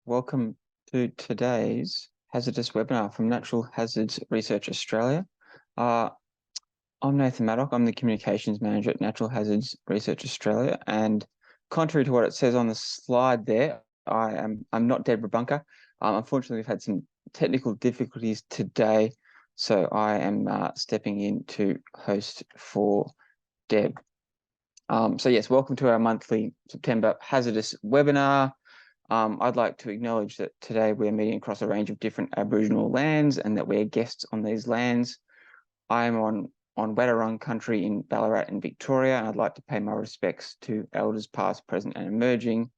Welcome to today's Hazardous Webinar from Natural Hazards Research Australia. I'm Nathan Maddock. I'm the Communications Manager at Natural Hazards Research Australia, and contrary to what it says on the slide there, I'm not Deborah Bunker. Unfortunately, we've had some technical difficulties today, so I am stepping in to host for Deb. So yes, welcome to our monthly September Hazardous Webinar. I'd like to acknowledge that today we're meeting across a range of different Aboriginal lands and that we're guests on these lands. I'm on Wadawurrung country in Ballarat in Victoria, and I'd like to pay my respects to elders past, present and emerging.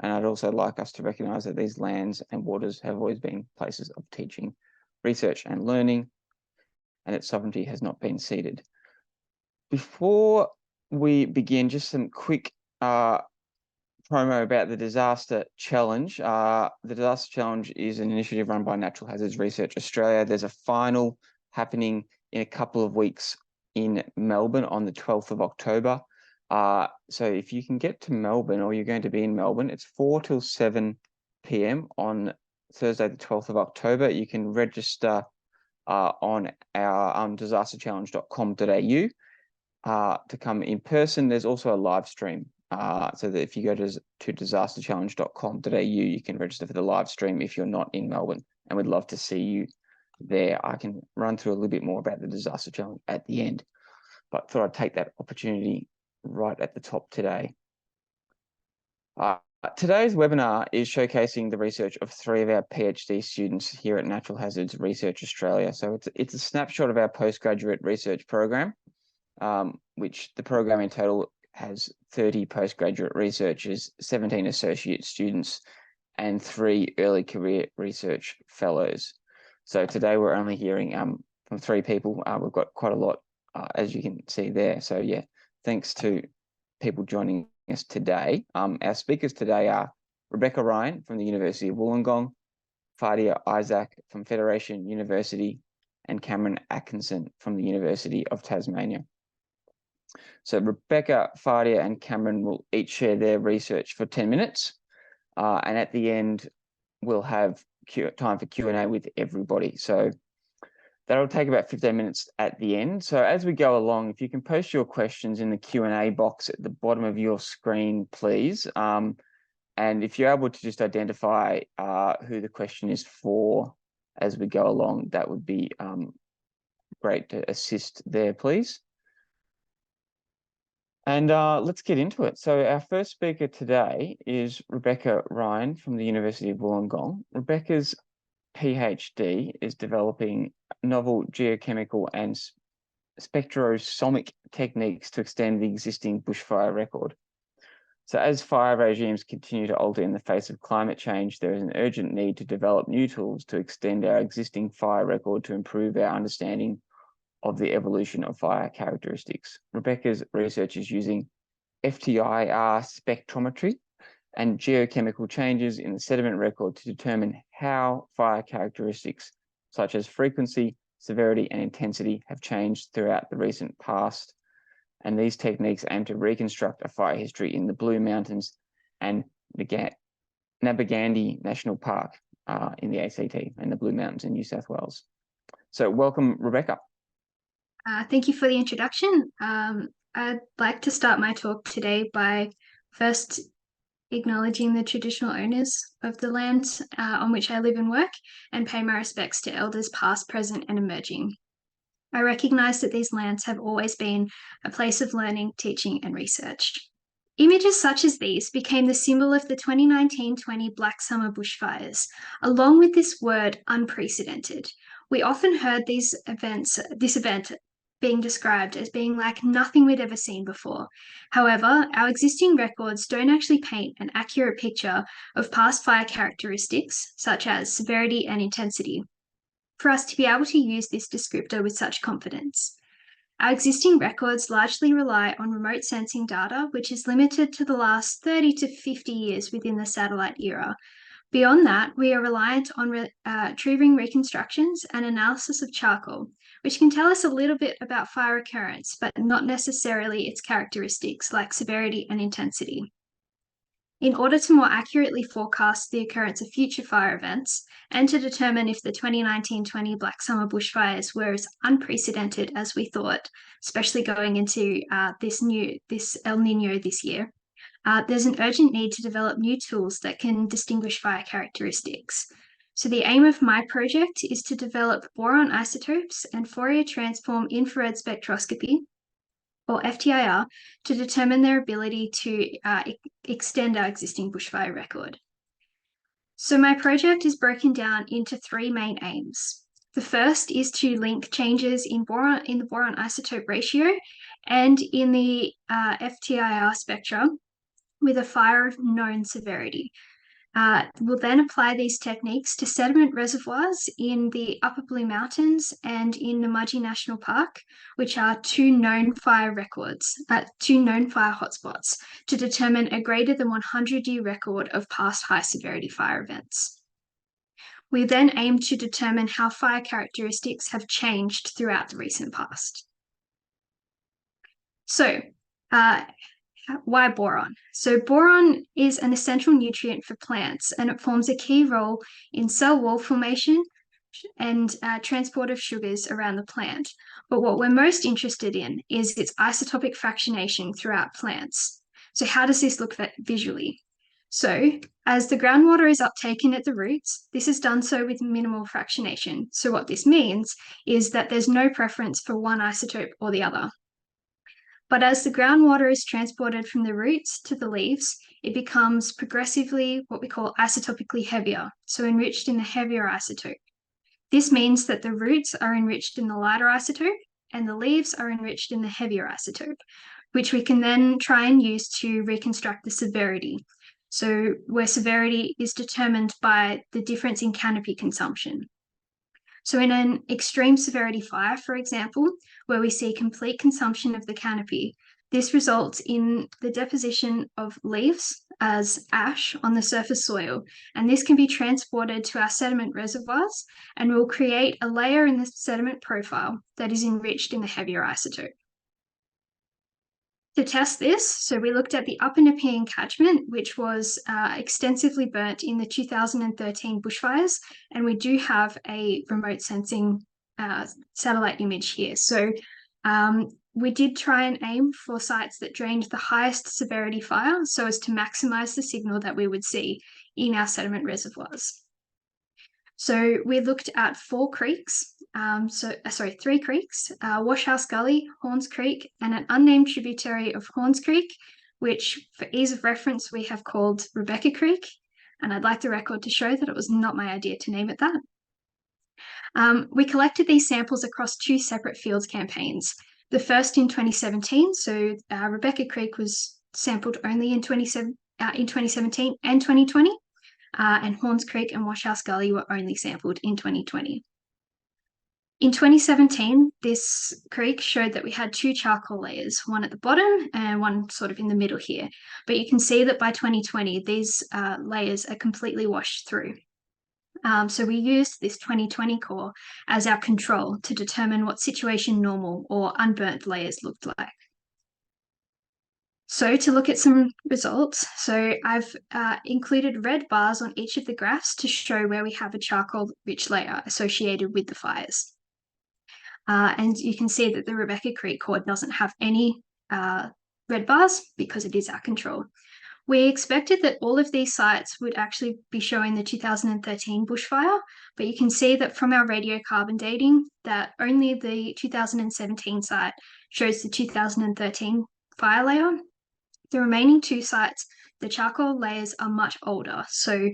And I'd also like us to recognise that these lands and waters have always been places of teaching, research and learning, and its sovereignty has not been ceded. Before we begin, just some quick promo about the Disaster Challenge. The Disaster Challenge is an initiative run by Natural Hazards Research Australia. There's a final happening in a couple of weeks in Melbourne on the 12th of October. So if you can get to Melbourne, or you're going to be in Melbourne, it's 4 till 7 p.m. on Thursday, the 12th of October. You can register on our disasterchallenge.com.au to come in person. There's also a live stream. So that if you go to disasterchallenge.com.au, you can register for the live stream if you're not in Melbourne, and we'd love to see you there. I can run through a little bit more about the Disaster Challenge at the end, but thought I'd take that opportunity right at the top today. Today's webinar is showcasing the research of 3 of our PhD students here at Natural Hazards Research Australia. So it's a snapshot of our postgraduate research program, which the program in total has 30 postgraduate researchers, 17 associate students, and 3 early career research fellows. So today we're only hearing from 3 people. We've got quite a lot, as you can see there. So yeah, thanks to people joining us today. Our speakers today are Rebecca Ryan from the University of Wollongong, Fadia Isaac from Federation University, and Cameron Atkinson from the University of Tasmania. So Rebecca, Fadia and Cameron will each share their research for 10 minutes. And at the end, we'll have time for Q&A with everybody. So that'll take about 15 minutes at the end. So as we go along, if you can post your questions in the Q&A box at the bottom of your screen, please. And if you're able to just identify who the question is for as we go along, that would be great to assist there, please. And let's get into it. So our first speaker today is Rebecca Ryan from the University of Wollongong. Rebecca's PhD is developing novel geochemical and spectroscopic techniques to extend the existing bushfire record. So as fire regimes continue to alter in the face of climate change, there is an urgent need to develop new tools to extend our existing fire record to improve our understanding of the evolution of fire characteristics. Rebecca's research is using FTIR spectrometry and geochemical changes in the sediment record to determine how fire characteristics such as frequency, severity, and intensity have changed throughout the recent past. And these techniques aim to reconstruct a fire history in the Blue Mountains and the Namadgi National Park in the ACT and the Blue Mountains in New South Wales. So welcome, Rebecca. Thank you for the introduction. I'd like to start my talk today by first acknowledging the traditional owners of the land on which I live and work, and pay my respects to elders past, present and emerging. I recognise that these lands have always been a place of learning, teaching and research. Images such as these became the symbol of the 2019-20 Black Summer bushfires, along with this word unprecedented. We often heard this event being described as being like nothing we'd ever seen before. However, our existing records don't actually paint an accurate picture of past fire characteristics, such as severity and intensity, for us to be able to use this descriptor with such confidence. Our existing records largely rely on remote sensing data, which is limited to the last 30 to 50 years within the satellite era. Beyond that, we are reliant on tree ring reconstructions and analysis of charcoal, which can tell us a little bit about fire occurrence, but not necessarily its characteristics like severity and intensity. In order to more accurately forecast the occurrence of future fire events and to determine if the 2019-20 Black Summer bushfires were as unprecedented as we thought, especially going into this El Nino this year, there's an urgent need to develop new tools that can distinguish fire characteristics. So the aim of my project is to develop boron isotopes and Fourier transform infrared spectroscopy, or FTIR, to determine their ability to extend our existing bushfire record. So my project is broken down into three main aims. The first is to link changes in the boron isotope ratio and in the FTIR spectra with a fire of known severity. We'll then apply these techniques to sediment reservoirs in the Upper Blue Mountains and in Namadgi National Park, which are two known fire hotspots, to determine a greater than 100-year record of past high severity fire events. We then aim to determine how fire characteristics have changed throughout the recent past. So, why boron? So boron is an essential nutrient for plants, and it forms a key role in cell wall formation and transport of sugars around the plant. But what we're most interested in is its isotopic fractionation throughout plants. So how does this look visually? So as the groundwater is uptaken at the roots, this is done so with minimal fractionation. So what this means is that there's no preference for one isotope or the other. But as the groundwater is transported from the roots to the leaves, it becomes progressively what we call isotopically heavier, so enriched in the heavier isotope. This means that the roots are enriched in the lighter isotope and the leaves are enriched in the heavier isotope, which we can then try and use to reconstruct the severity. So where severity is determined by the difference in canopy consumption. So in an extreme severity fire, for example, where we see complete consumption of the canopy, this results in the deposition of leaves as ash on the surface soil, and this can be transported to our sediment reservoirs and will create a layer in the sediment profile that is enriched in the heavier isotope. To test this, so we looked at the Upper Nepean catchment, which was extensively burnt in the 2013 bushfires, and we do have a remote sensing satellite image here. So we did try and aim for sites that drained the highest severity fire so as to maximize the signal that we would see in our sediment reservoirs. So we looked at three creeks, Washhouse Gully, Horns Creek, and an unnamed tributary of Horns Creek, which for ease of reference, we have called Rebecca Creek. And I'd like the record to show that it was not my idea to name it that. We collected these samples across two separate fields campaigns. The first in 2017, so Rebecca Creek was sampled only in 2017 and 2020. And Horns Creek and Washhouse Gully were only sampled in 2020. In 2017, this creek showed that we had two charcoal layers, one at the bottom and one sort of in the middle here. But you can see that by 2020, these layers are completely washed through. So we used this 2020 core as our control to determine what situation normal or unburnt layers looked like. So to look at some results, so I've included red bars on each of the graphs to show where we have a charcoal-rich layer associated with the fires. And you can see that the Rebecca Creek core doesn't have any red bars because it is our control. We expected that all of these sites would actually be showing the 2013 bushfire, but you can see that from our radiocarbon dating that only the 2017 site shows the 2013 fire layer. The remaining two sites, the charcoal layers are much older. So,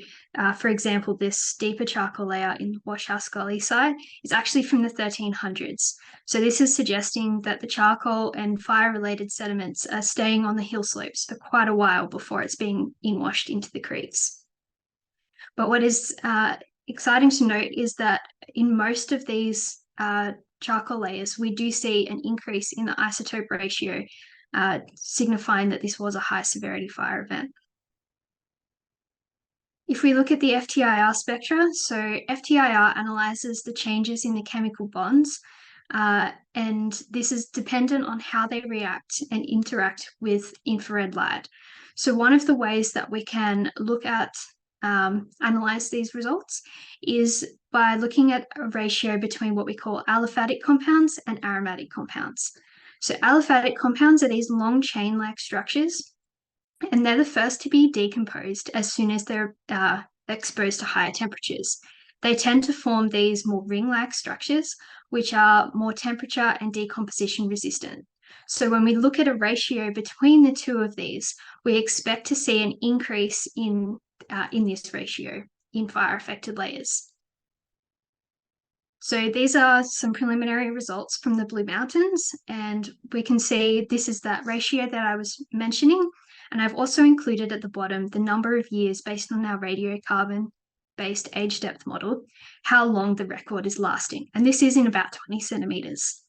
for example, this deeper charcoal layer in Washhouse Gully site is actually from the 1300s. So this is suggesting that the charcoal and fire-related sediments are staying on the hill slopes for quite a while before it's being inwashed into the creeks. But what is exciting to note is that in most of these charcoal layers, we do see an increase in the isotope ratio, signifying that this was a high severity fire event. If we look at the FTIR spectra, so FTIR analyzes the changes in the chemical bonds and this is dependent on how they react and interact with infrared light. So one of the ways that we can look at analyze these results is by looking at a ratio between what we call aliphatic compounds and aromatic compounds. So aliphatic compounds are these long chain-like structures, and they're the first to be decomposed as soon as they're exposed to higher temperatures. They tend to form these more ring-like structures, which are more temperature and decomposition resistant. So when we look at a ratio between the two of these, we expect to see an increase in this ratio in fire-affected layers. So these are some preliminary results from the Blue Mountains, and we can see this is that ratio that I was mentioning. And I've also included at the bottom the number of years based on our radiocarbon-based age depth model, how long the record is lasting. And this is in about 20 centimeters.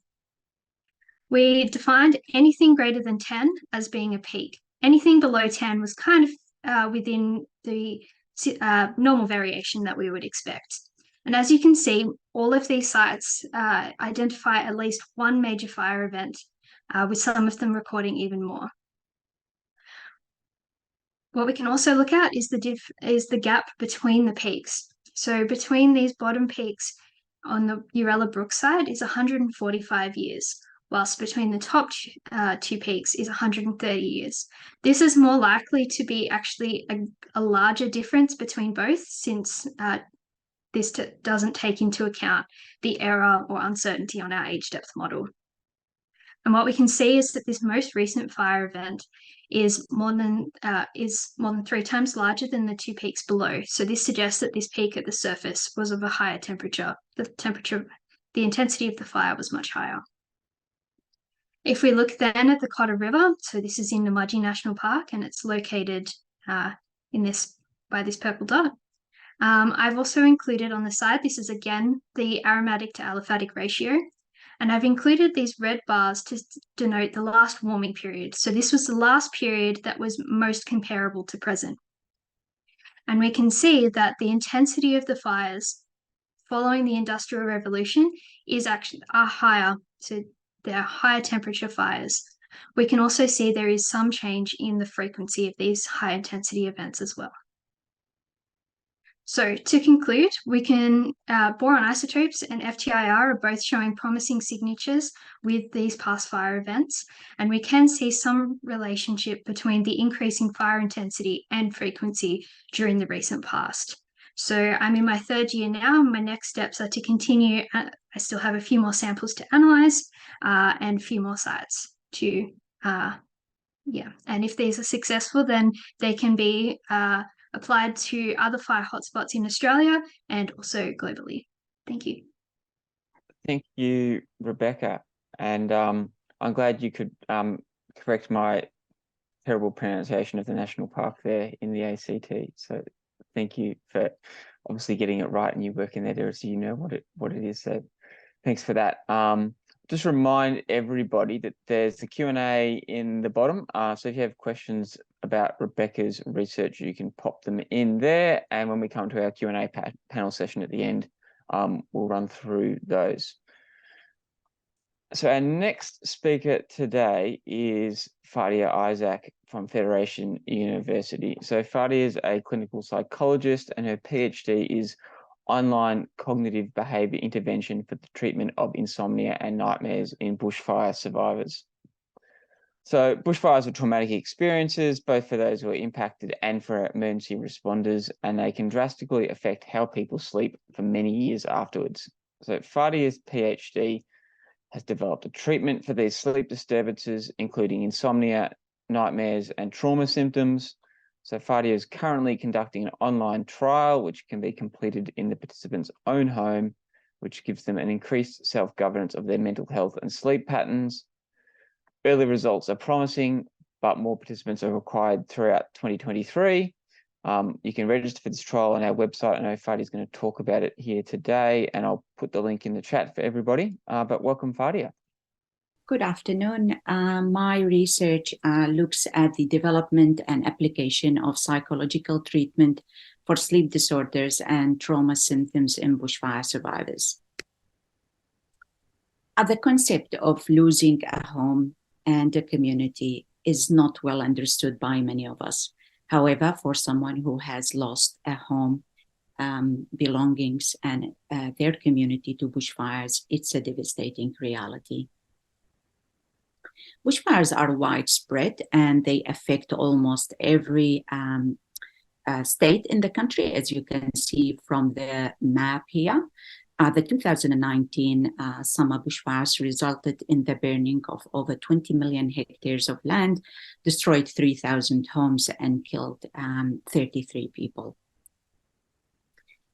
We defined anything greater than 10 as being a peak. Anything below 10 was kind of within the normal variation that we would expect. And as you can see, all of these sites identify at least one major fire event, with some of them recording even more. What we can also look at is the gap between the peaks. So between these bottom peaks on the Urella Brook side is 145 years, whilst between the top two peaks is 130 years. This is more likely to be actually a larger difference between both, since this doesn't take into account the error or uncertainty on our age depth model. And what we can see is that this most recent fire event is more than 3 times larger than the two peaks below. So this suggests that this peak at the surface was of a higher temperature. The intensity of the fire was much higher. If we look then at the Cotter River, so this is in Namadgi National Park, and it's located by this purple dot. I've also included on the side, this is again the aromatic to aliphatic ratio, and I've included these red bars to denote the last warming period. So this was the last period that was most comparable to present. And we can see that the intensity of the fires following the Industrial Revolution are higher. So they're higher temperature fires. We can also see there is some change in the frequency of these high intensity events as well. So to conclude, we can boron isotopes and FTIR are both showing promising signatures with these past fire events, and we can see some relationship between the increasing fire intensity and frequency during the recent past. So I'm in my 3rd year now. My next steps are to continue. I still have a few more samples to analyze and a few more sites to, and if these are successful, then they can be applied to other fire hotspots in Australia and also globally. Thank you. Thank you, Rebecca. And I'm glad you could correct my terrible pronunciation of the national park there in the ACT. So thank you for obviously getting it right, and you work in that area, so you know what it is. So thanks for that. Just remind everybody that there's the Q&A in the bottom. So if you have questions about Rebecca's research, you can pop them in there. And when we come to our Q&A panel session at the end, we'll run through those. So our next speaker today is Fadia Isaac from Federation University. So Fadia is a clinical psychologist, and her PhD is online cognitive behaviour intervention for the treatment of insomnia and nightmares in bushfire survivors. So bushfires are traumatic experiences, both for those who are impacted and for emergency responders, and they can drastically affect how people sleep for many years afterwards. So Fadia's PhD has developed a treatment for these sleep disturbances, including insomnia, nightmares, and trauma symptoms. So Fadia is currently conducting an online trial, which can be completed in the participant's own home, which gives them an increased self-governance of their mental health and sleep patterns. Early results are promising, but more participants are required throughout 2023. You can register for this trial on our website. I know Fadia is going to talk about it here today, and I'll put the link in the chat for everybody. But welcome, Fadia. Good afternoon. My research looks at the development and application of psychological treatment for sleep disorders and trauma symptoms in bushfire survivors. The concept of losing a home and a community is not well understood by many of us. However, for someone who has lost a home, belongings, and their community to bushfires, it's a devastating reality. Bushfires are widespread and they affect almost every state in the country, as you can see from the map here. The 2019 summer bushfires resulted in the burning of over 20 million hectares of land, destroyed 3,000 homes, and killed 33 people.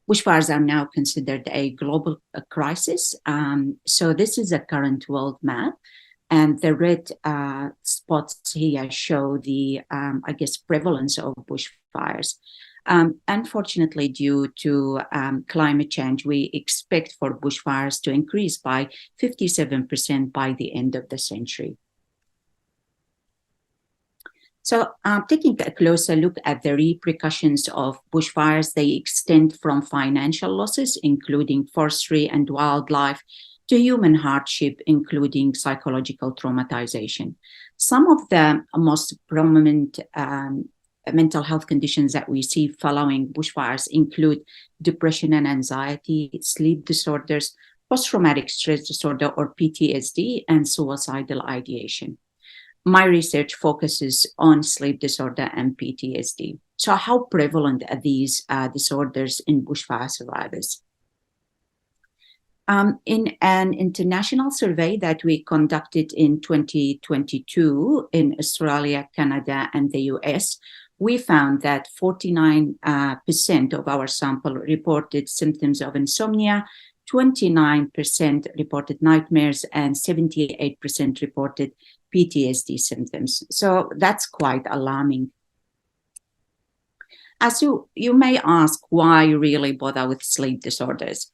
Bushfires are now considered a global crisis. So this is a current world map. And the red spots here show the, prevalence of bushfires. Unfortunately, due to climate change, we expect for bushfires to increase by 57% by the end of the century. So taking a closer look at the repercussions of bushfires, they extend from financial losses, including forestry and wildlife, to human hardship, including psychological traumatization. Some of the most prominent mental health conditions that we see following bushfires include depression and anxiety, sleep disorders, post-traumatic stress disorder or PTSD, and suicidal ideation. My research focuses on sleep disorder and PTSD. So how prevalent are these disorders in bushfire survivors? In an international survey that we conducted in 2022 in Australia, Canada, and the US, we found that 49% of our sample reported symptoms of insomnia, 29% reported nightmares, and 78% reported PTSD symptoms. So that's quite alarming. As you may ask, why really bother with sleep disorders?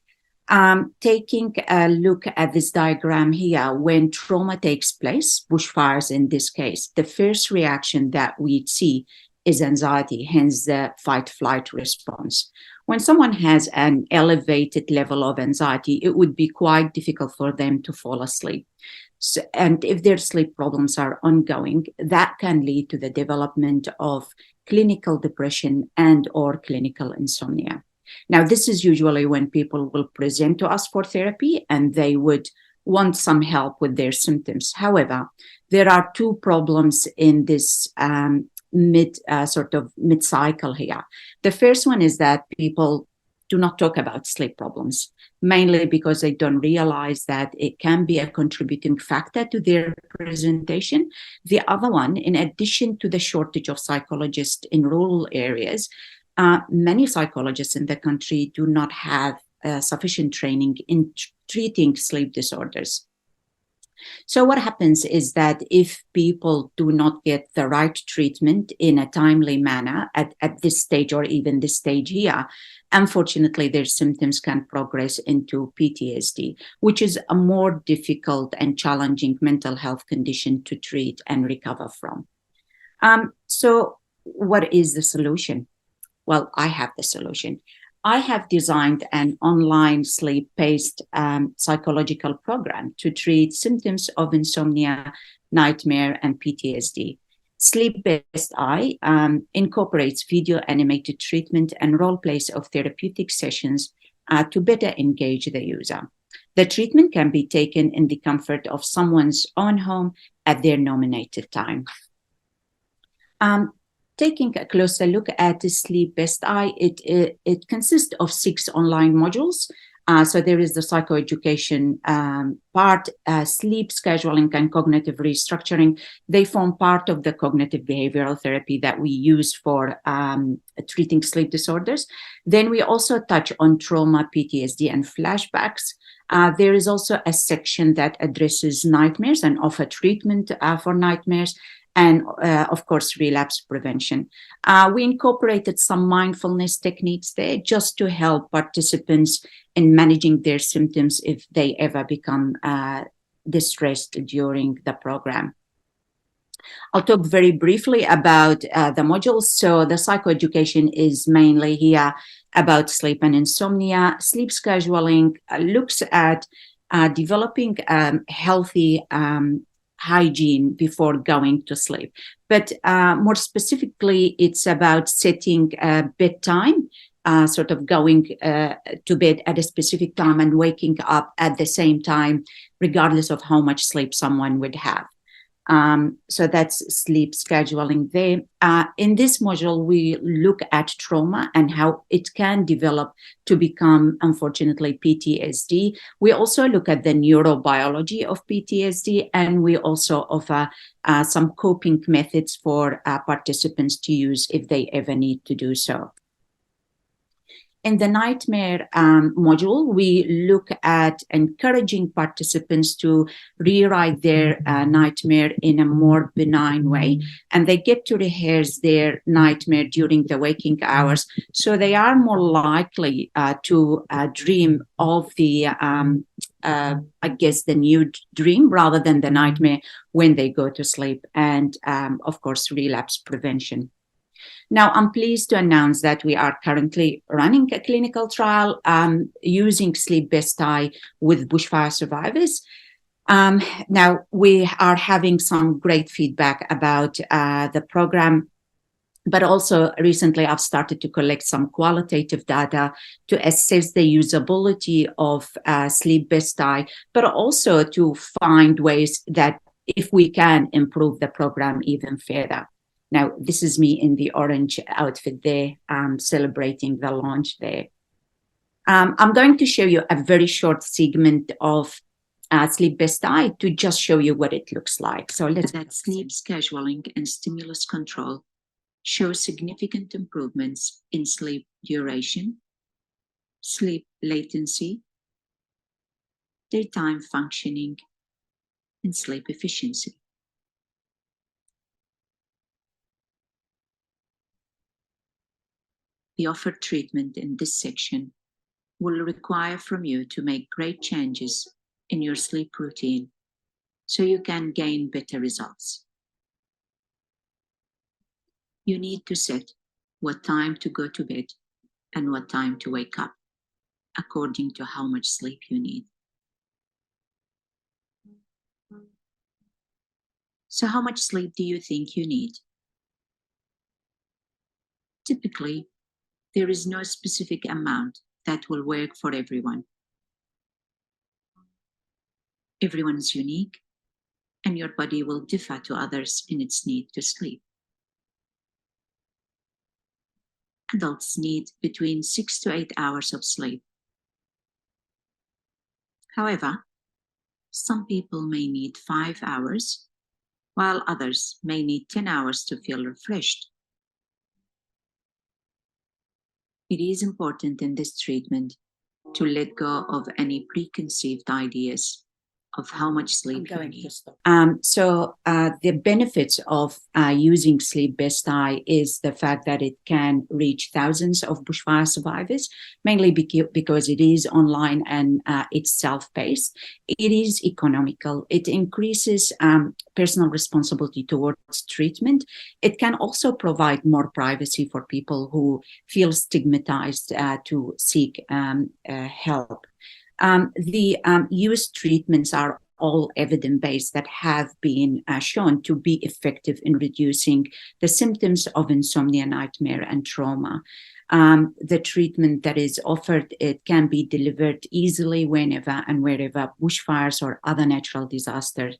Taking a look at this diagram here, when trauma takes place, bushfires in this case, the first reaction that we see is anxiety, hence the fight-flight response. When someone has an elevated level of anxiety, it would be quite difficult for them to fall asleep. So, and if their sleep problems are ongoing, that can lead to the development of clinical depression and or clinical insomnia. Now, this is usually when people will present to us for therapy and they would want some help with their symptoms. However, there are two problems in this mid-cycle here. The first one is that people do not talk about sleep problems, mainly because they don't realize that it can be a contributing factor to their presentation. The other one, in addition to the shortage of psychologists in rural areas, many psychologists in the country do not have sufficient training in treating sleep disorders. So what happens is that if people do not get the right treatment in a timely manner at this stage or even this stage here, unfortunately, their symptoms can progress into PTSD, which is a more difficult and challenging mental health condition to treat and recover from. So what is the solution? Well, I have the solution. I have designed an online sleep-based psychological program to treat symptoms of insomnia, nightmare, and PTSD. Sleep-Best Eye incorporates video animated treatment and role plays of therapeutic sessions to better engage the user. The treatment can be taken in the comfort of someone's own home at their nominated time. Taking a closer look at the Sleep-Best Eye, it consists of 6 online modules. So there is the psychoeducation part, sleep scheduling and cognitive restructuring. They form part of the cognitive behavioral therapy that we use for treating sleep disorders. Then we also touch on trauma, PTSD, and flashbacks. There is also a section that addresses nightmares and offer treatment for nightmares. And of course, relapse prevention. We incorporated some mindfulness techniques there just to help participants in managing their symptoms if they ever become distressed during the program. I'll talk very briefly about the modules. So the psychoeducation is mainly here about sleep and insomnia. Sleep scheduling looks at developing healthy hygiene before going to sleep. But more specifically, it's about setting bedtime, sort of going to bed at a specific time and waking up at the same time, regardless of how much sleep someone would have. So that's sleep scheduling there. In this module, we look at trauma and how it can develop to become, unfortunately, PTSD. We also look at the neurobiology of PTSD, and we also offer some coping methods for participants to use if they ever need to do so. In the nightmare module, we look at encouraging participants to rewrite their nightmare in a more benign way, and they get to rehearse their nightmare during the waking hours, so they are more likely to dream of the, I guess, the new dream rather than the nightmare when they go to sleep, and of course, relapse prevention. Now, I'm pleased to announce that we are currently running a clinical trial using sleep best eye with bushfire survivors. Now, we are having some great feedback about the program, but also recently I've started to collect some qualitative data to assess the usability of sleep best eye, but also to find ways that if we can improve the program even further. Now, this is me in the orange outfit there, celebrating the launch there. I'm going to show you a very short segment of sleep best eye to just show you what it looks like. So let's that sleep scheduling and stimulus control show significant improvements in sleep duration, sleep latency, daytime functioning, and sleep efficiency. The offered treatment in this section will require from you to make great changes in your sleep routine so you can gain better results. You need to set what time to go to bed and what time to wake up according to how much sleep you need. So how much sleep do you think you need? Typically, there is no specific amount that will work for everyone. Everyone is unique, and your body will differ to others in its need to sleep. Adults need between 6 to 8 hours of sleep. However, some people may need 5 hours, while others may need 10 hours to feel refreshed. It is important in this treatment to let go of any preconceived ideas of how much sleep you need. So the benefits of using sleep best eye is the fact that it can reach thousands of bushfire survivors, mainly because it is online and it's self-paced. It is economical. It increases personal responsibility towards treatment. It can also provide more privacy for people who feel stigmatized to seek help. The used treatments are all evidence-based that have been shown to be effective in reducing the symptoms of insomnia, nightmare, and trauma. The treatment that is offered, it can be delivered easily whenever and wherever bushfires or other natural disasters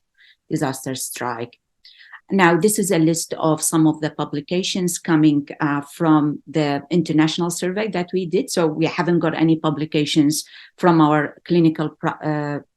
strike. Now, this is a list of some of the publications coming from the international survey that we did. So we haven't got any publications from our clinical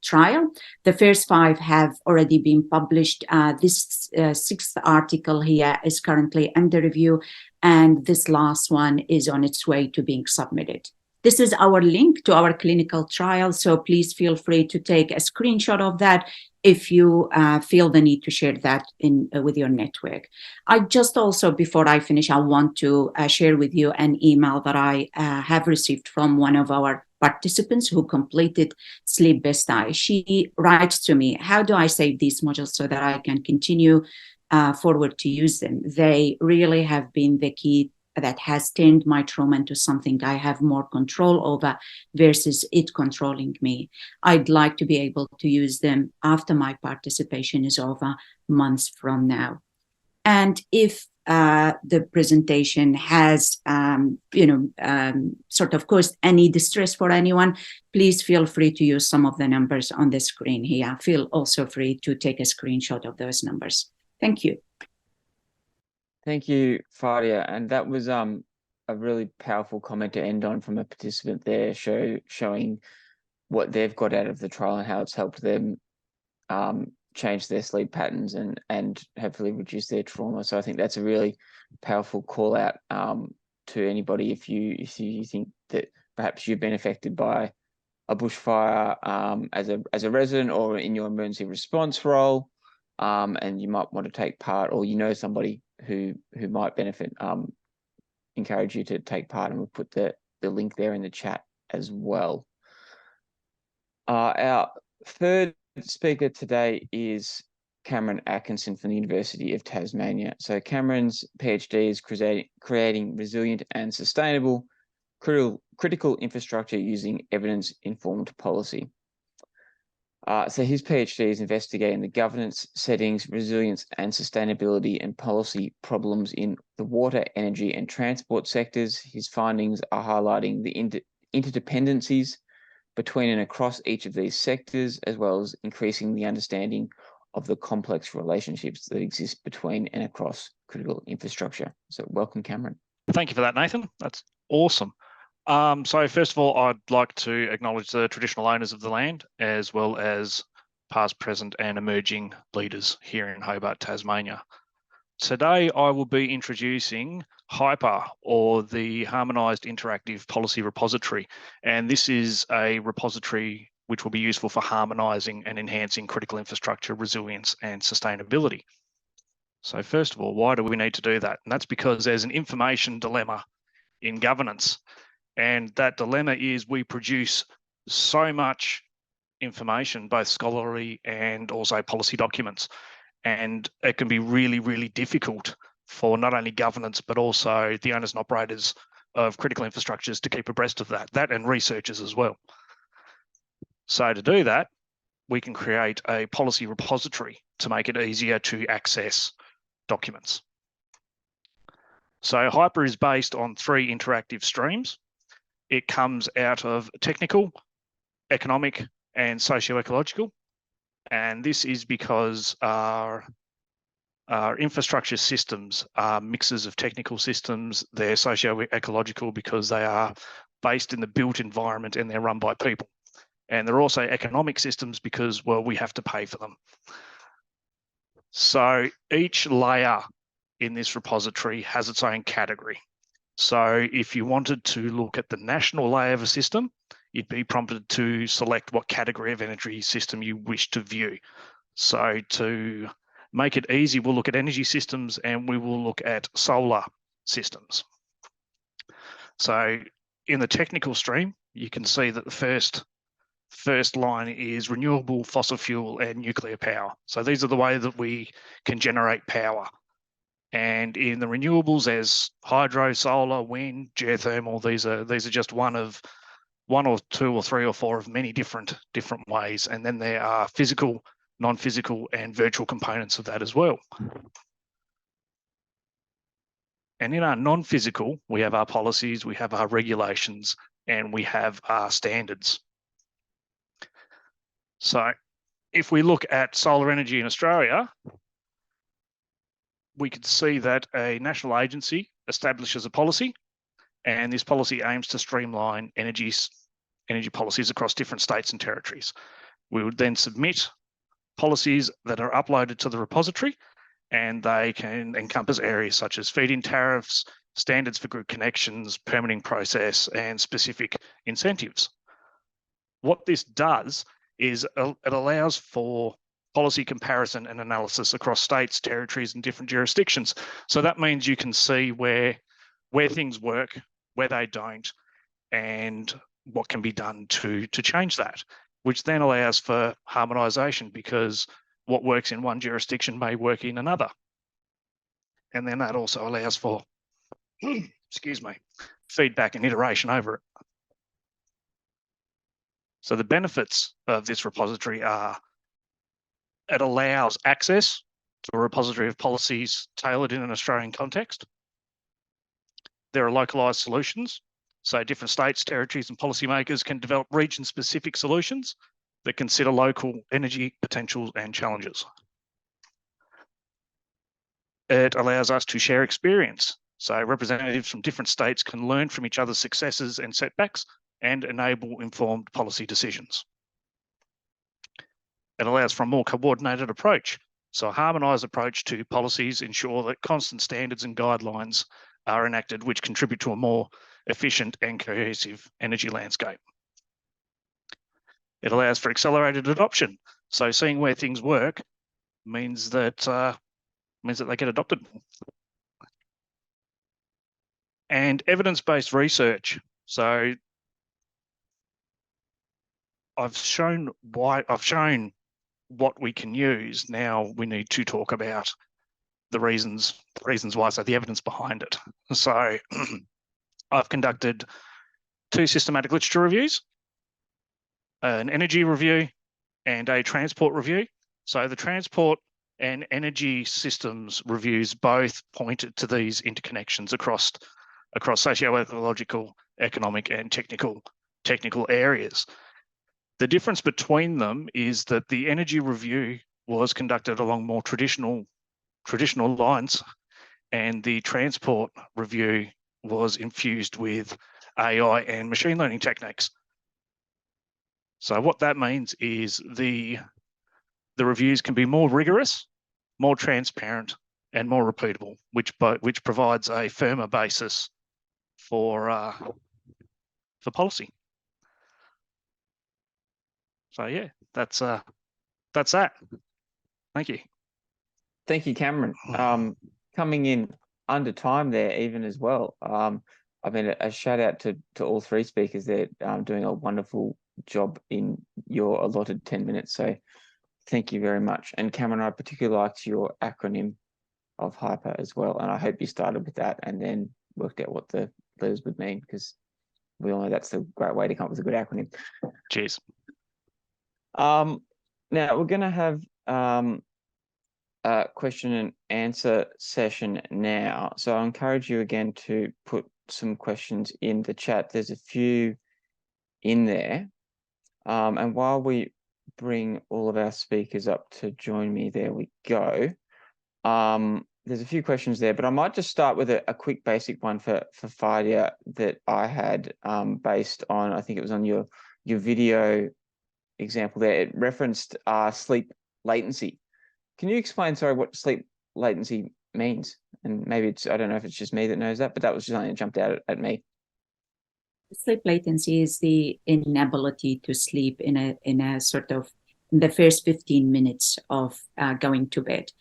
trial. The first 5 have already been published. This 6th article here is currently under review, and this last one is on its way to being submitted. This is our link to our clinical trial, so please feel free to take a screenshot of that if you feel the need to share that with your network. I just also, before I finish, I want to share with you an email that I have received from one of our participants who completed Sleep Best Eye. She writes to me, how do I save these modules so that I can continue forward to use them? They really have been the key that has turned my trauma into something I have more control over versus it controlling me. I'd like to be able to use them after my participation is over, months from now. And if the presentation has, sort of caused any distress for anyone, please feel free to use some of the numbers on the screen here. Feel also free to take a screenshot of those numbers. Thank you. Thank you, Fadia. And that was a really powerful comment to end on from a participant there, showing what they've got out of the trial and how it's helped them change their sleep patterns and hopefully reduce their trauma. So I think that's a really powerful call out to anybody if you think that perhaps you've been affected by a bushfire as a resident or in your emergency response role, and you might want to take part, or you know somebody who might benefit. Encourage you to take part, and we'll put the link there in the chat as well. Our third speaker today is Cameron Atkinson from the University of Tasmania. So Cameron's PhD is creating resilient and sustainable critical infrastructure using evidence-informed policy. So his PhD is investigating the governance, settings, resilience and sustainability and policy problems in the water, energy and transport sectors. His findings are highlighting the interdependencies between and across each of these sectors, as well as increasing the understanding of the complex relationships that exist between and across critical infrastructure. So welcome, Cameron. Thank you for that, Nathan. That's awesome. So first of all, I'd like to acknowledge the traditional owners of the land, as well as past, present and emerging leaders here in Hobart, Tasmania. Today, I will be introducing HYPER, or the Harmonised Interactive Policy Repository. And this is a repository which will be useful for harmonising and enhancing critical infrastructure resilience and sustainability. So first of all, why do we need to do that? And that's because there's an information dilemma in governance. And that dilemma is we produce so much information, both scholarly and also policy documents. And it can be really, really difficult for not only governance, but also the owners and operators of critical infrastructures to keep abreast of that and researchers as well. So to do that, we can create a policy repository to make it easier to access documents. So HYPER is based on 3 interactive streams. It comes out of technical, economic, and socio-ecological. And this is because our infrastructure systems are mixes of technical systems. They're socio-ecological because they are based in the built environment and they're run by people. And they're also economic systems because, well, we have to pay for them. So each layer in this repository has its own category. So if you wanted to look at the national layer of a system, you'd be prompted to select what category of energy system you wish to view. So to make it easy, we'll look at energy systems and we will look at solar systems. So in the technical stream, you can see that the first line is renewable, fossil fuel and nuclear power. So these are the way that we can generate power. And in the renewables, there's hydro, solar, wind, geothermal. These are just one or two or three or four of many different ways. And then there are physical, non-physical, and virtual components of that as well. And in our non-physical, we have our policies, we have our regulations, and we have our standards. So if we look at solar energy in Australia, we can see that a national agency establishes a policy, and this policy aims to streamline energy policies across different states and territories. We would then submit policies that are uploaded to the repository, and they can encompass areas such as feed-in tariffs, standards for grid connections, permitting process, and specific incentives. What this does is it allows for policy comparison and analysis across states, territories, and different jurisdictions. So that means you can see where things work, where they don't, and what can be done to change that, which then allows for harmonisation, because what works in one jurisdiction may work in another. And then that also allows for excuse me, feedback and iteration over it. So the benefits of this repository are it allows access to a repository of policies tailored in an Australian context. There are localised solutions, so different states, territories and policymakers can develop region-specific solutions that consider local energy potentials and challenges. It allows us to share experience, so representatives from different states can learn from each other's successes and setbacks and enable informed policy decisions. It allows for a more coordinated approach, so a harmonised approach to policies ensure that constant standards and guidelines are enacted which contribute to a more efficient and cohesive energy landscape. It allows for accelerated adoption, so seeing where things work means that they get adopted. And evidence-based research. So I've shown what we can use. Now we need to talk about the reasons why, so the evidence behind it. So I've conducted 2 systematic literature reviews, an energy review and a transport review. So the transport and energy systems reviews both pointed to these interconnections across socio-ecological, economic and technical areas. The difference between them is that the energy review was conducted along more traditional lines, and the transport review was infused with AI and machine learning techniques. So what that means is the reviews can be more rigorous, more transparent, and more repeatable, which provides a firmer basis for policy. So yeah, that's that. Thank you. Thank you, Cameron. Coming in under time there even as well. I mean, a shout out to all 3 speakers. They're doing a wonderful job in your allotted 10 minutes. So thank you very much. And Cameron, I particularly liked your acronym of HYPER as well. And I hope you started with that and then worked out what the letters would mean, because we all know that's a great way to come up with a good acronym. Cheers. Now we're going to have a question and answer session now. So I encourage you again to put some questions in the chat. There's a few in there. And while we bring all of our speakers up to join me, there we go. There's a few questions there, but I might just start with a quick basic one for Fadia that I had based on, I think it was on your video example there. It referenced sleep latency. Can you explain, sorry, what sleep latency means? And maybe it's, I don't know if it's just me that knows that, but that was just something that jumped out at me. Sleep latency is the inability to sleep in a sort of in the first 15 minutes of going to bed.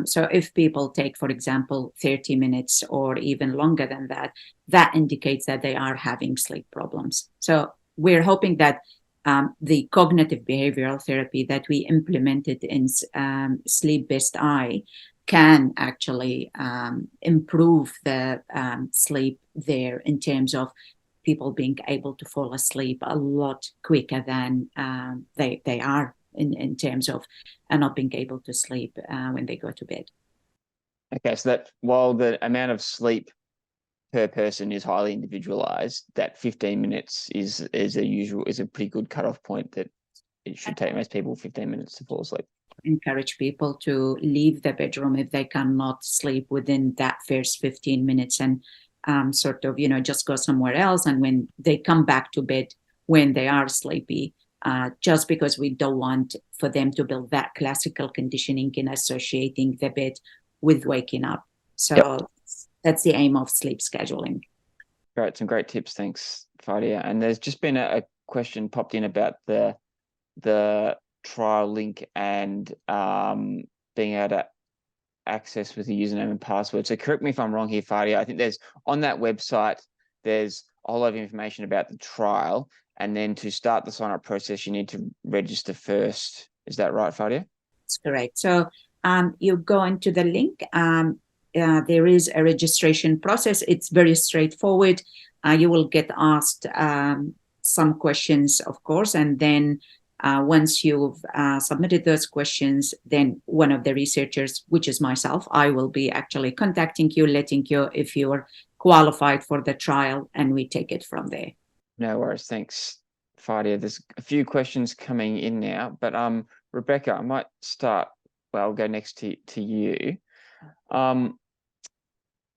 So if people take, for example, 30 minutes or even longer than that, that indicates that they are having sleep problems. So we're hoping that the cognitive behavioral therapy that we implemented in Sleep Best I can actually improve the sleep there in terms of people being able to fall asleep a lot quicker than they are in terms of not being able to sleep when they go to bed. Okay, so that while the amount of sleep per person is highly individualized, that 15 minutes is a pretty good cutoff point that it should take most people 15 minutes to fall asleep. Encourage people to leave the bedroom if they cannot sleep within that first 15 minutes and sort of, just go somewhere else. And when they come back to bed, when they are sleepy, just because we don't want for them to build that classical conditioning in associating the bed with waking up. So yep. That's the aim of sleep scheduling. Great, some great tips. Thanks, Fadia. And there's just been a question popped in about the trial link and being able to access with the username and password. So correct me if I'm wrong here, Fadia. I think there's on that website, there's a whole lot of information about the trial. And then to start the sign-up process, you need to register first. Is that right, Fadia? That's correct. So you go into the link. there is a registration process. It's very straightforward. You will get asked some questions, of course, and then once you've submitted those questions, then one of the researchers, which is myself, I will be actually contacting you, letting you if you're qualified for the trial, and we take it from there. No worries. Thanks, Fadia. There's a few questions coming in now, but Rebecca, I might start. Well, I'll go next to you.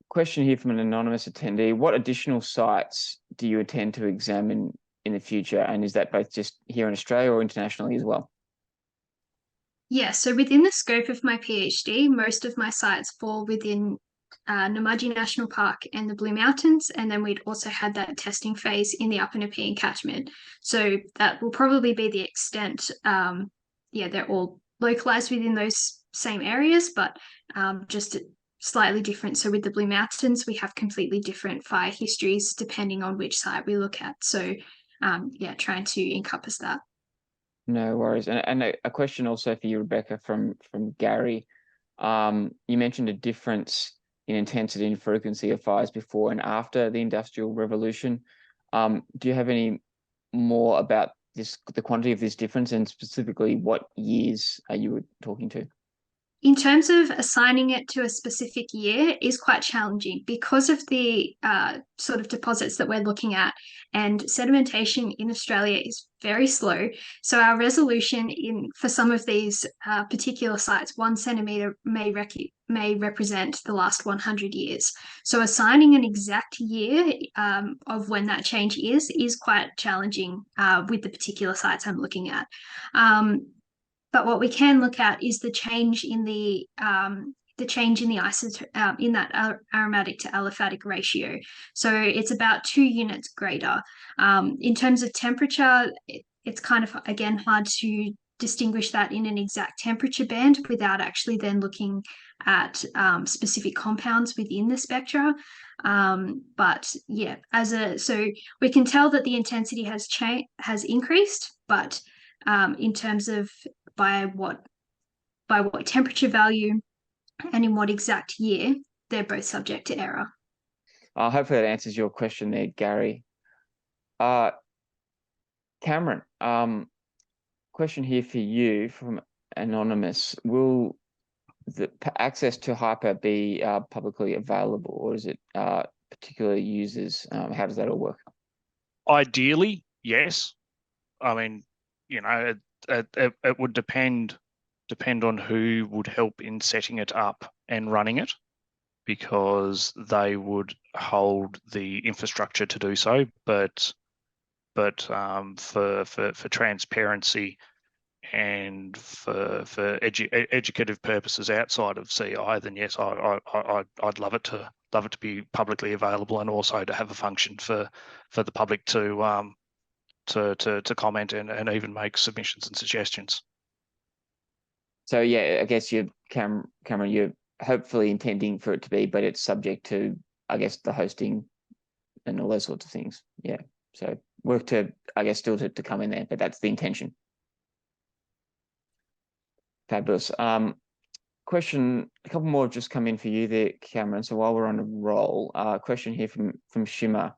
Question here from an anonymous attendee. What additional sites do you intend to examine in the future? And is that both just here in Australia or internationally as well? Yeah, so within the scope of my PhD, most of my sites fall within Namadgi National Park and the Blue Mountains, and then we'd also had that testing phase in the Upper Nepean catchment. So that will probably be the extent. They're all localized within those same areas, but just slightly different. So with the Blue Mountains, we have completely different fire histories depending on which site we look at. So trying to encompass that. No worries. And a question also for you, Rebecca, from Gary. You mentioned a difference in intensity and frequency of fires before and after the Industrial Revolution. Do you have any more about the quantity of this difference, and specifically what years are you talking to? In terms of assigning it to a specific year is quite challenging because of the sort of deposits that we're looking at, and sedimentation in Australia is very slow. So our resolution for some of these particular sites, 1 centimetre may represent the last 100 years. So assigning an exact year of when that change is quite challenging with the particular sites I'm looking at. But what we can look at is the change in the isotope in that aromatic to aliphatic ratio. So it's about 2 units greater. In terms of temperature, it's kind of, again, hard to distinguish that in an exact temperature band without actually then looking at specific compounds within the spectra. But yeah, so we can tell that the intensity has increased, but in terms of by what temperature value and in what exact year, they're both subject to error. Hopefully that answers your question there, Gary. Cameron, question here for you from Anonymous. Will the access to HYPA be publicly available, or is it particular users? How does that all work? Ideally, yes. I mean, it would depend on who would help in setting it up and running it, because they would hold the infrastructure to do so. But for transparency and for educative purposes outside of CI, then yes, I'd love it to be publicly available, and also to have a function for the public to comment and even make submissions and suggestions. So yeah, I guess Cameron, you're hopefully intending for it to be, but it's subject to, I guess, the hosting and all those sorts of things. Yeah. So work to, I guess, still to come in there, but that's the intention. Fabulous. Question, a couple more have just come in for you there, Cameron. So while we're on a roll, question here from Shimmer.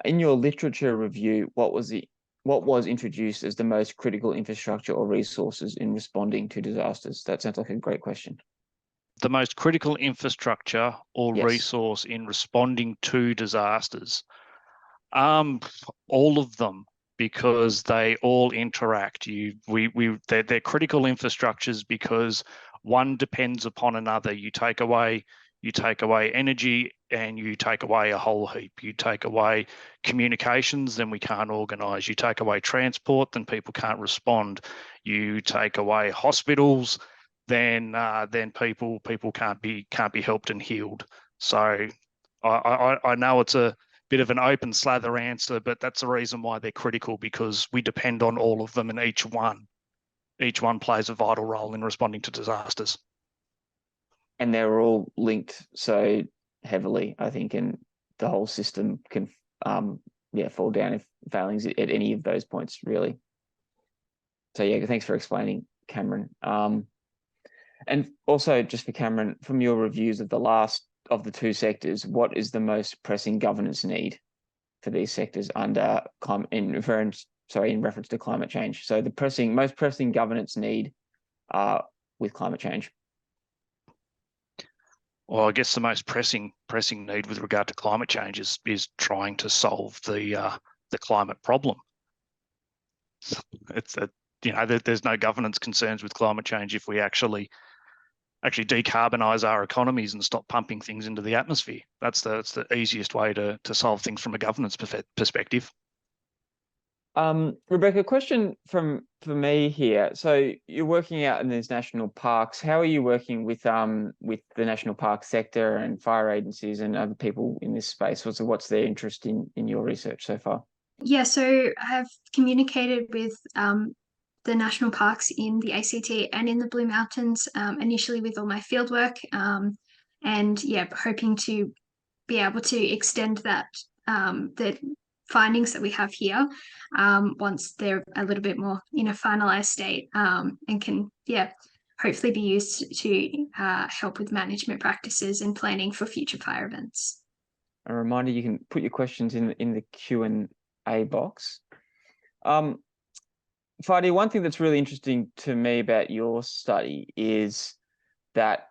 In your literature review, what was introduced as the most critical infrastructure or resources in responding to disasters? That sounds like a great question. The most critical infrastructure or Yes. resource in responding to disasters? All of them, because they all interact. They're critical infrastructures because one depends upon another. You take away energy and you take away a whole heap. You take away communications, then we can't organise. You take away transport, then people can't respond. You take away hospitals, then people can't be helped and healed. So I know it's a bit of an open slather answer, but that's the reason why they're critical, because we depend on all of them, and each one plays a vital role in responding to disasters. And they're all linked so heavily, I think, and the whole system can fall down if failings at any of those points, really. So yeah, thanks for explaining, Cameron. And also, just for Cameron, from your reviews of the last of the two sectors, what is the most pressing governance need for these sectors under in reference to climate change? So the most pressing governance need with climate change. Well, I guess the most pressing need with regard to climate change is trying to solve the climate problem. It's there's no governance concerns with climate change if we actually decarbonize our economies and stop pumping things into the atmosphere. That's the easiest way to solve things from a governance perspective. Rebecca, question for me here. So you're working out in these national parks. How are you working with the national park sector and fire agencies and other people in this space? What's their interest in your research so far? Yeah, so I have communicated with the national parks in the ACT and in the Blue Mountains initially with all my fieldwork, and yeah, hoping to be able to extend that the findings that we have here once they're a little bit more in a finalized state, and can hopefully be used to help with management practices and planning for future fire events. A reminder, you can put your questions in the Q&A box. Fadia, one thing that's really interesting to me about your study is that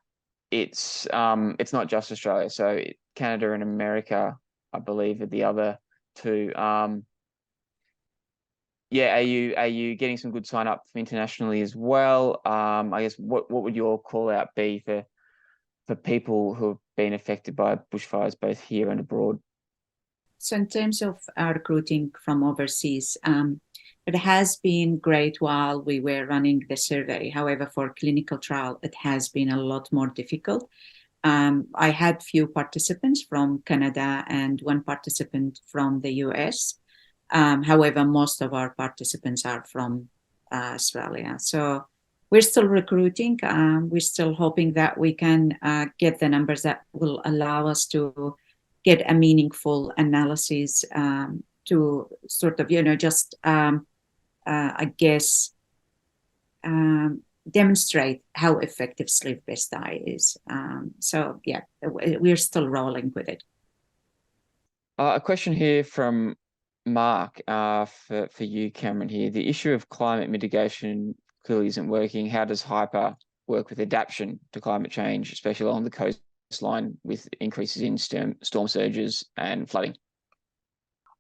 it's not just Australia. So Canada and America, I believe, are the other two. Are you getting some good sign up internationally as well? I guess what would your call out be for people who have been affected by bushfires both here and abroad? So in terms of our recruiting from overseas, it has been great while we were running the survey. However, for clinical trial, it has been a lot more difficult. I had few participants from Canada and one participant from the US. However, most of our participants are from Australia. So we're still recruiting. We're still hoping that we can get the numbers that will allow us to get a meaningful analysis to sort of, demonstrate how effective sleep-based diet is. So yeah, we're still rolling with it. A question here from Mark for you, Cameron, here. The issue of climate mitigation clearly isn't working. How does HYPER work with adaptation to climate change, especially along the coastline with increases in storm surges and flooding?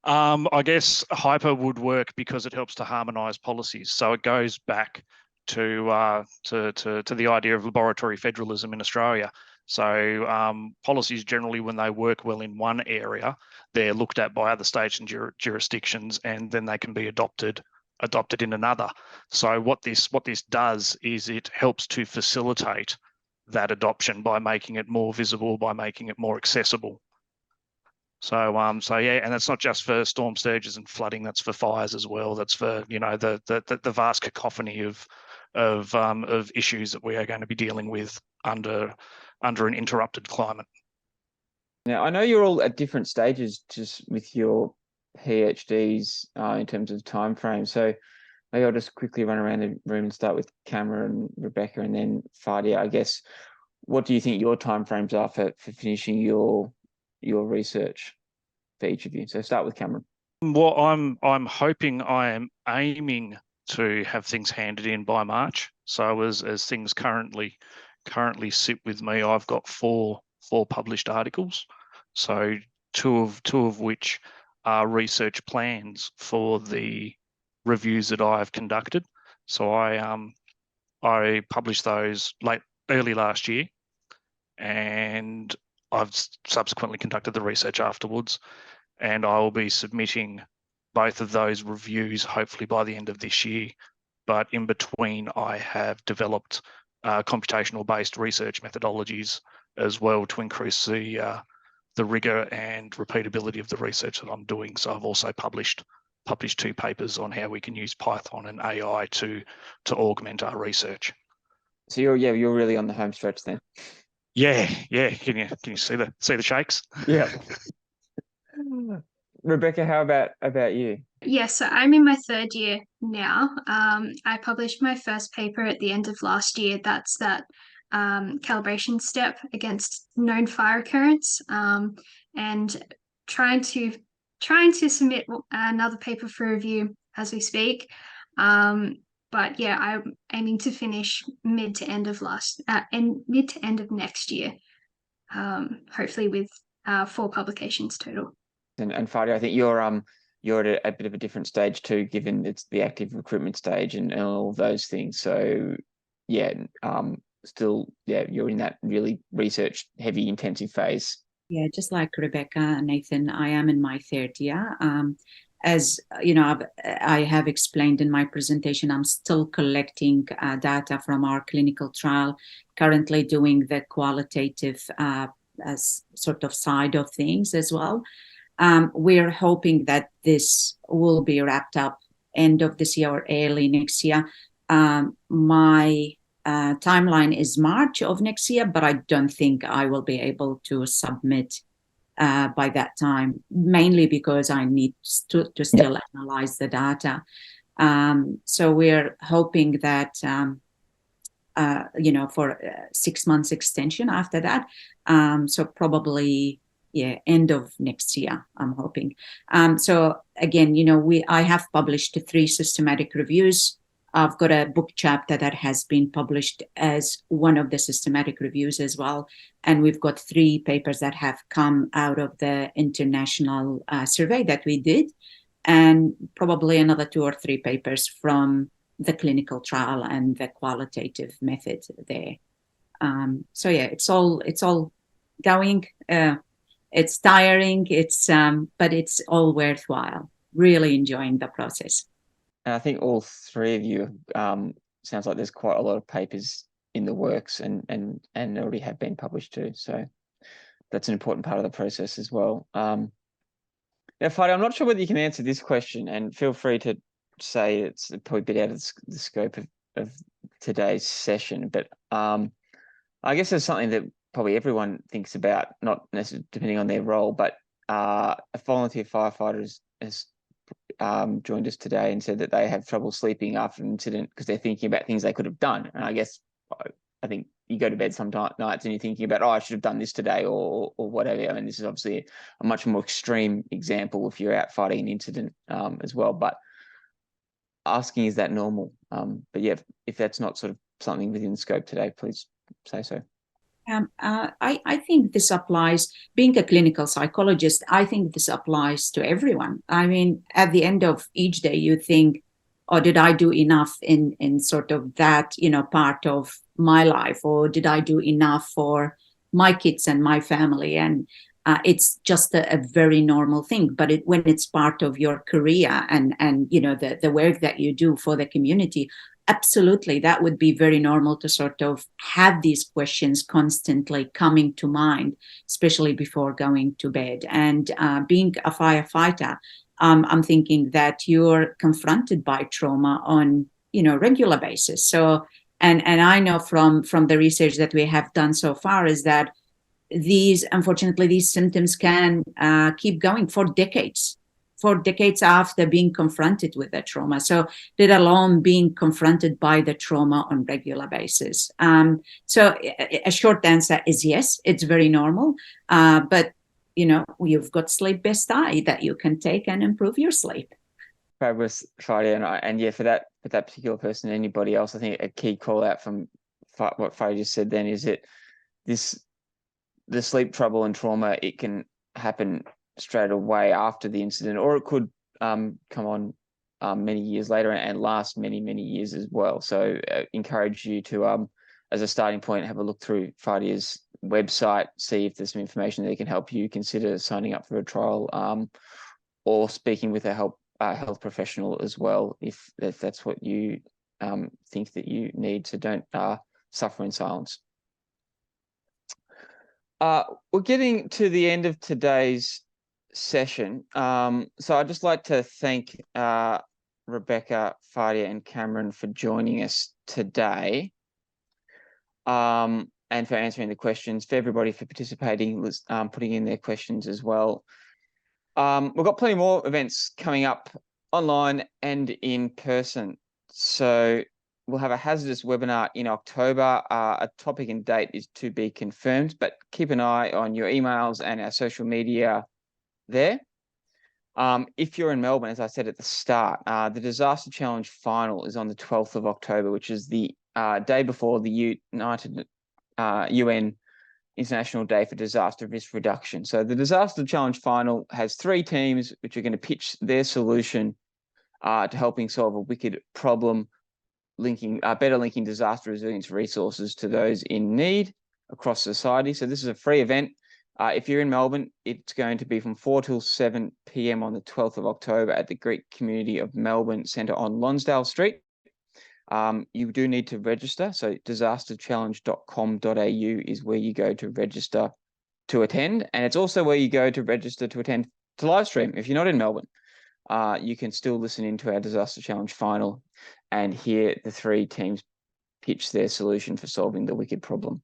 I guess HYPER would work because it helps to harmonise policies. So it goes back to the idea of laboratory federalism in Australia. So policies generally, when they work well in one area, they're looked at by other states and jurisdictions, and then they can be adopted in another. So what this does is it helps to facilitate that adoption by making it more visible, by making it more accessible. So yeah, and that's not just for storm surges and flooding. That's for fires as well. That's for the vast cacophony of issues that we are going to be dealing with under an interrupted climate. Now, I know you're all at different stages just with your PhDs in terms of time frame. So maybe I'll just quickly run around the room and start with Cameron, Rebecca, and then Fadia. I guess, what do you think your time frames are for finishing your research for each of you? So start with Cameron. Well, I'm hoping, I am aiming to have things handed in by March. So as things currently sit with me, I've got four published articles. So two of which are research plans for the reviews that I have conducted. So I published those early last year, and I've subsequently conducted the research afterwards, and I will be submitting both of those reviews hopefully by the end of this year. But in between, I have developed computational-based research methodologies as well to increase the rigor and repeatability of the research that I'm doing. So I've also published 2 papers on how we can use Python and AI to augment our research. So you're really on the home stretch then. Yeah. Can you see the shakes? Yeah. Rebecca, how about you? Yeah, so I'm in my 3rd year now. I published my first paper at the end of last year. That's that calibration step against known fire occurrence, and trying to submit another paper for review as we speak. But yeah, I'm aiming to finish mid to end of next year, hopefully with 4 publications total. And Fadia, I think you're at a bit of a different stage too, given it's the active recruitment stage and all of those things. So yeah, still, yeah, you're in that really research heavy intensive phase. Yeah, just like Rebecca, Nathan, I am in my third year. As you know, I have explained in my presentation, I'm still collecting data from our clinical trial, currently doing the qualitative as sort of side of things as well. We're hoping that this will be wrapped up end of this year or early next year. My timeline is March of next year, but I don't think I will be able to submit by that time, mainly because I need to still analyze the data. So we're hoping that, for 6 months extension after that. So probably, end of next year, I'm hoping. So again, I have published 3 systematic reviews. I've got a book chapter that has been published as one of the systematic reviews as well. And we've got 3 papers that have come out of the international survey that we did, and probably another 2 or 3 papers from the clinical trial and the qualitative method there. So yeah, it's all going. It's tiring. But it's all worthwhile. Really enjoying the process. And I think all 3 of you, sounds like there's quite a lot of papers in the works and already have been published too. So that's an important part of the process as well. Now, Fadia, I'm not sure whether you can answer this question, and feel free to say it's probably a bit out of the scope of today's session, but I guess there's something that probably everyone thinks about, not necessarily depending on their role, but a volunteer firefighter has joined us today and said that they have trouble sleeping after an incident because they're thinking about things they could have done. And I guess I think you go to bed some nights and you're thinking about, I should have done this today or whatever. I mean, this is obviously a much more extreme example if you're out fighting an incident as well. But asking, is that normal? But yeah, if that's not sort of something within scope today, please say so. I think this applies, being a clinical psychologist, I think this applies to everyone. I mean, at the end of each day, you think, oh, did I do enough in sort of that, part of my life, or did I do enough for my kids and my family? And it's just a very normal thing. But when it's part of your career and the work that you do for the community, absolutely, that would be very normal to sort of have these questions constantly coming to mind, especially before going to bed. And being a firefighter, I'm thinking that you're confronted by trauma on, regular basis. So, and I know from the research that we have done so far is that unfortunately, these symptoms can keep going for decades after being confronted with the trauma. So let alone being confronted by the trauma on regular basis. So a short answer is yes, it's very normal. But, you've got sleep best eye that you can take and improve your sleep. Fabulous, Fadia. And yeah, for that particular person, anybody else, I think a key call out from what Fadia just said then is that the sleep trouble and trauma, it can happen straight away after the incident, or it could come on many years later and last many, many years as well. So encourage you to, as a starting point, have a look through Fadia's website, see if there's some information that can help you consider signing up for a trial, or speaking with a health professional as well, if that's what you think that you need. So don't suffer in silence. We're getting to the end of today's session. So I'd just like to thank Rebecca, Fadia and Cameron for joining us today, and for answering the questions, for everybody for participating, putting in their questions as well. We've got plenty more events coming up online and in person. So we'll have a hazardous webinar in October. A topic and date is to be confirmed, but keep an eye on your emails and our social media there. If you're in Melbourne, as I said at the start, the Disaster Challenge final is on the 12th of October, which is the day before the UN International Day for Disaster Risk Reduction. So the Disaster Challenge final has 3 teams which are going to pitch their solution to helping solve a wicked problem, better linking disaster resilience resources to those in need across society. So this is a free event. If you're in Melbourne, it's going to be from 4 till 7 p.m. on the 12th of October at the Greek Community of Melbourne Centre on Lonsdale Street. You do need to register. So disasterchallenge.com.au is where you go to register to attend. And it's also where you go to register to attend to live stream. If you're not in Melbourne, you can still listen into our Disaster Challenge final and hear the 3 teams pitch their solution for solving the wicked problem.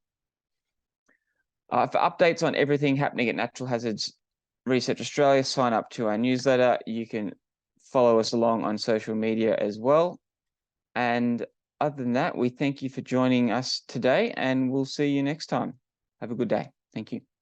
For updates on everything happening at Natural Hazards Research Australia, sign up to our newsletter. You can follow us along on social media as well. And other than that, we thank you for joining us today, and we'll see you next time. Have a good day. Thank you.